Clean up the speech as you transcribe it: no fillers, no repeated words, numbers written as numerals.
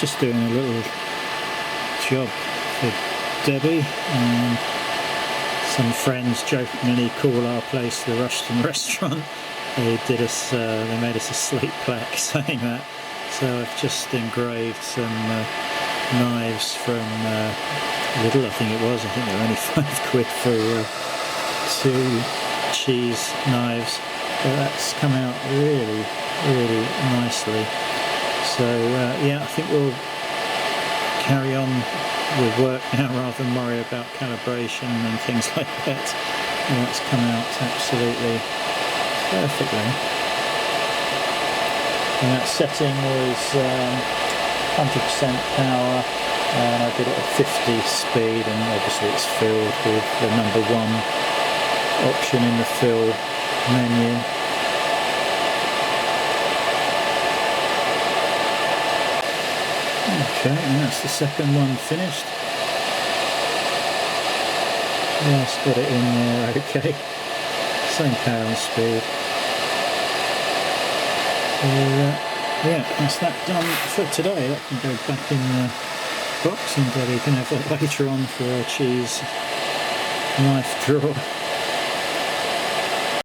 just doing a little job for Debbie, and some friends jokingly call our place the Rushton Restaurant. They made us a slate plaque saying that. So I've just engraved some knives from Lidl, I think it was. I think they were only £5 for 2 cheese knives, but that's come out really, really nicely. So yeah, I think we'll carry on with work now rather than worry about calibration and things like that. And that's come out absolutely perfectly. And that setting was 100% power, and I did it at 50 speed, and obviously it's filled with the number 1 option in the fill menu. Okay, and that's the second one finished. Yes, got it in there, okay. Same power and speed. So yeah, that's that done for today. That can go back in the box, and Debbie can have that later on for her cheese knife drawer.